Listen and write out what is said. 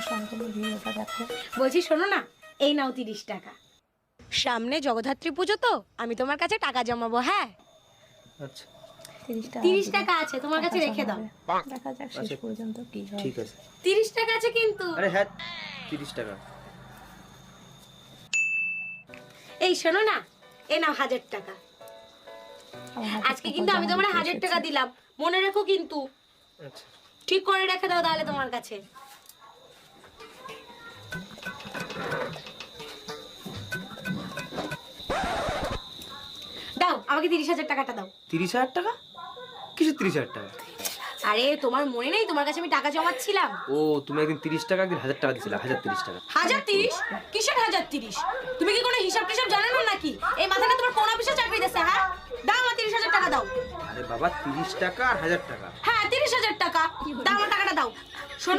সম্পূর্ণ ভিডিওটা দেখো। বলছি শোনো না, এই নাও 30 টাকা। সামনে জগদ্ধাত্রী পুজো তো, আমি তোমার কাছে টাকা জমাবো। হ্যাঁ, আচ্ছা 30 টাকা আছে, তোমার কাছে রেখে দাও। দেখা যাক শেষ পর্যন্ত কি হয়। ঠিক আছে। 30 টাকা আছে কিন্তু। আরে হ্যাঁ 30 টাকা। এই শোনো না, এই নাও 1000 টাকা। আজকে কিন্তু আমি তোমার 1000 টাকা দিলাম, মনে রেখো কিন্তু। আচ্ছা ঠিক করে রেখে দাও তাহলে তোমার কাছে। দাও আমাকে 30,000 টাকাটা দাও। 30,000 টাকা? কিসের 30,000 টাকা? আরে তোমার মনে নেই তোমার কাছে আমি টাকা জমাচ্ছিলাম? ও তুমি একদিন 30 টাকা একদিন 1000 টাকা দিছিলে, 1030 টাকা। 1030? কিসের 1030? তুমি কি কোনো হিসাব টিসাব জানো না নাকি? এই মাথাটা তোমার কোন অফিসে চাকরি দিচ্ছে? হ্যাঁ, দাও আমার 30,000 টাকা দাও। আরে বাবা 30 টাকা আর 1000 টাকা। হ্যাঁ 30,000 টাকা দাও, আমার টাকাটা দাও। শোনো